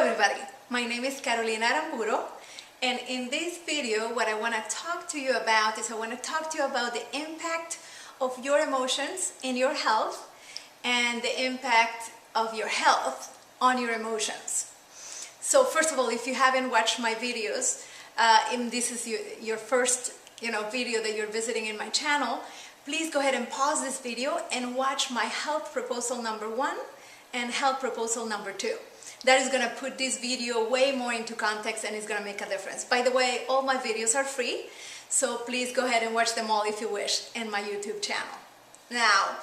everybody, my name is Carolina Aramburo, and in this video what I want to talk to you about is the impact of your emotions in your health and the impact of your health on your emotions. So first of all, if you haven't watched my videos, and this is your first video that you're visiting in my channel, please go ahead and pause this video and watch my health proposal number 1 and health proposal number 2. That is going to put this video way more into context and it's going to make a difference. By the way, all my videos are free, so please go ahead and watch them all if you wish in my YouTube channel. Now,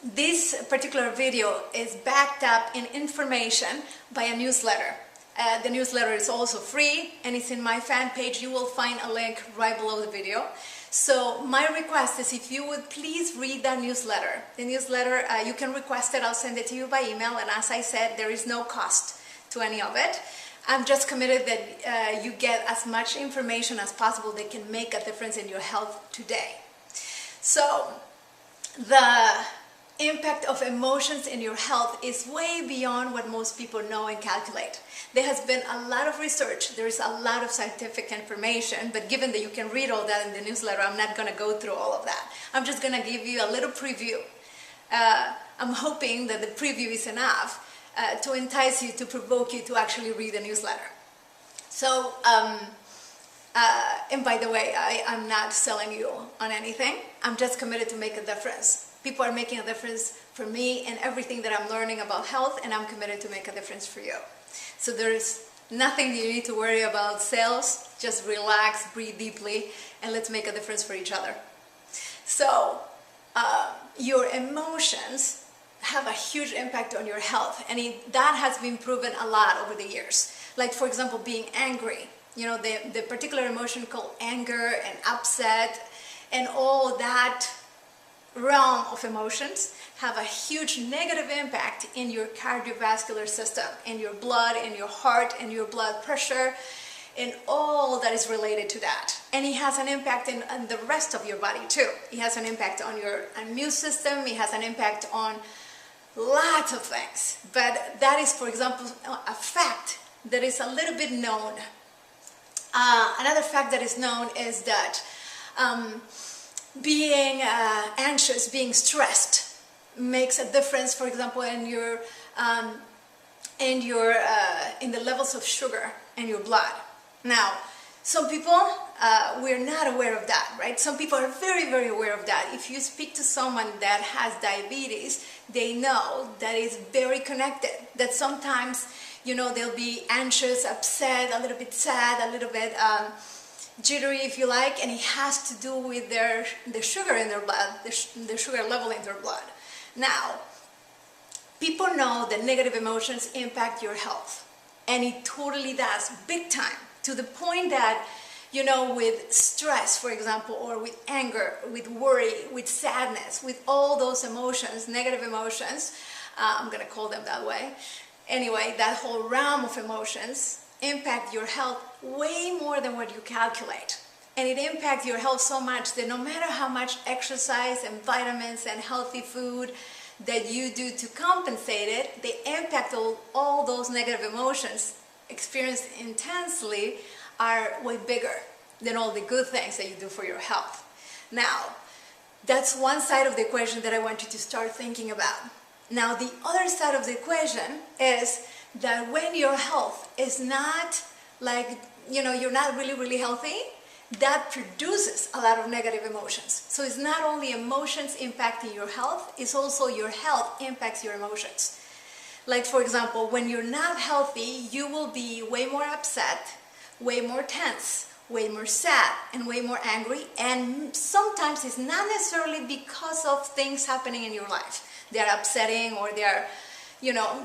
this particular video is backed up in information by a newsletter. The newsletter is also free and it's in my fan page. You will find a link right below the video. So my request is if you would please read that newsletter. The newsletter, you can request it, I'll send it to you by email, and as I said, there is no cost to any of it. I'm just committed that you get as much information as possible that can make a difference in your health today. So the impact of emotions in your health is way beyond what most people know and calculate. There has been a lot of research, there is a lot of scientific information, but given that you can read all that in the newsletter, I'm not going to go through all of that. I'm just going to give you a little preview. I'm hoping that the preview is enough to entice you, to provoke you to actually read the newsletter. So, and by the way, I'm not selling you on anything. I'm just committed to make a difference. People are making a difference for me and everything that I'm learning about health, and I'm committed to make a difference for you. So there's nothing you need to worry about sales. Just relax, breathe deeply, and let's make a difference for each other. So your emotions have a huge impact on your health, and that has been proven a lot over the years. Like, for example, being angry. You know, the particular emotion called anger and upset and all that realm of emotions have a huge negative impact in your cardiovascular system, in your blood, in your heart, in your blood pressure, and all that is related to that. And it has an impact on the rest of your body too. It has an impact on your immune system, it has an impact on lots of things. But that is, for example, a fact that is a little bit known. Another fact that is known is that being anxious, being stressed makes a difference, for example, in the levels of sugar in your blood. Now, some people, we're not aware of that, right? Some people are very, very aware of that. If you speak to someone that has diabetes, they know that it's very connected, that sometimes, they'll be anxious, upset, a little bit sad, a little bit jittery, if you like, and it has to do with the sugar in their blood, the sugar level in their blood. Now, people know that negative emotions impact your health, and it totally does, big time, to the point that, with stress, for example, or with anger, with worry, with sadness, with all those emotions, negative emotions, I'm going to call them that way. Anyway, that whole realm of emotions impact your health way more than what you calculate. And it impacts your health so much that no matter how much exercise and vitamins and healthy food that you do to compensate it, the impact of all those negative emotions experienced intensely are way bigger than all the good things that you do for your health. Now, that's one side of the equation that I want you to start thinking about. Now, the other side of the equation is that when your health is not like, you're not really, really healthy, that produces a lot of negative emotions. So it's not only emotions impacting your health, it's also your health impacts your emotions. Like, for example, when you're not healthy, you will be way more upset, way more tense, way more sad, and way more angry. And sometimes it's not necessarily because of things happening in your life. They're upsetting or they're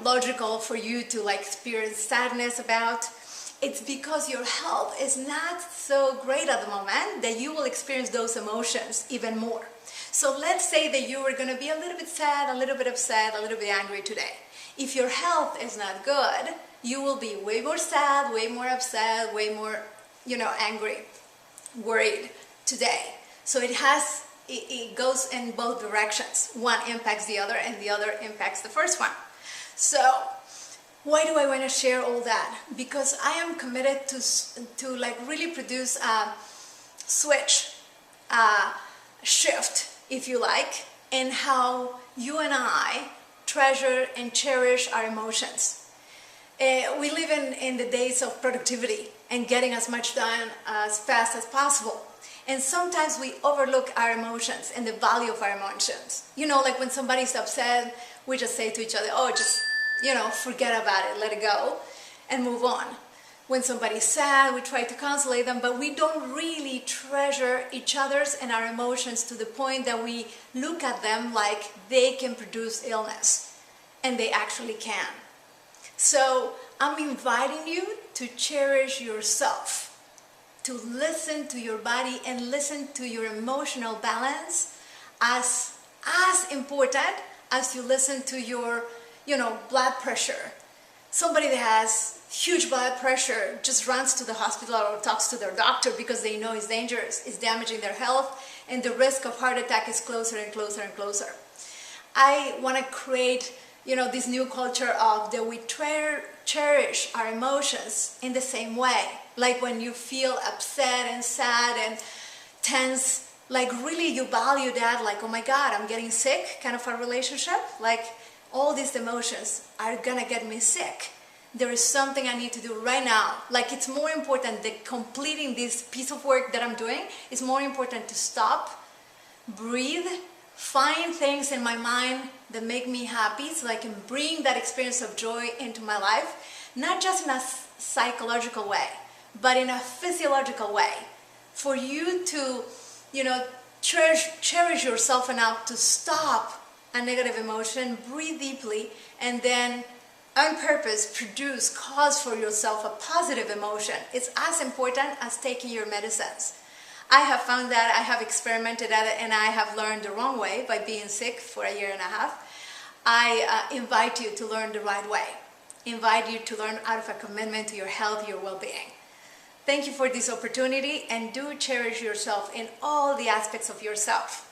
logical for you to experience sadness about. It's because your health is not so great at the moment that you will experience those emotions even more. So let's say that you were going to be a little bit sad, a little bit upset, a little bit angry today. If your health is not good, you will be way more sad, way more upset, way more, angry, worried today. So it goes in both directions. One impacts the other and the other impacts the first one. So Why do I want to share all that? Because I am committed to like really produce a switch, a shift, if you like, in how you and I treasure and cherish our emotions. We live in the days of productivity and getting as much done as fast as possible. And sometimes we overlook our emotions and the value of our emotions. You know, like when somebody's upset, we just say to each other, oh, just, forget about it, let it go, and move on. When somebody's sad, we try to consolate them, but we don't really treasure each other's and our emotions to the point that we look at them like they can produce illness, and they actually can. So I'm inviting you to cherish yourself, to listen to your body and listen to your emotional balance as important as you listen to your, blood pressure. Somebody that has huge blood pressure just runs to the hospital or talks to their doctor because they know it's dangerous, it's damaging their health, and the risk of heart attack is closer and closer and closer. I want to create, this new culture of that we cherish our emotions in the same way. Like when you feel upset and sad and tense, like really you value that, like, oh my God, I'm getting sick, kind of a relationship. Like all these emotions are gonna get me sick. There is something I need to do right now. Like it's more important that completing this piece of work that I'm doing. It's more important to stop, breathe, find things in my mind that make me happy so I can bring that experience of joy into my life, not just in a psychological way, but in a physiological way. For you to, cherish yourself enough to stop a negative emotion, breathe deeply, and then on purpose produce, cause for yourself a positive emotion. It's as important as taking your medicines. I have found that, I have experimented at it, and I have learned the wrong way by being sick for a year and a half. I invite you to learn the right way. Invite you to learn out of a commitment to your health, your well-being. Thank you for this opportunity, and do cherish yourself in all the aspects of yourself.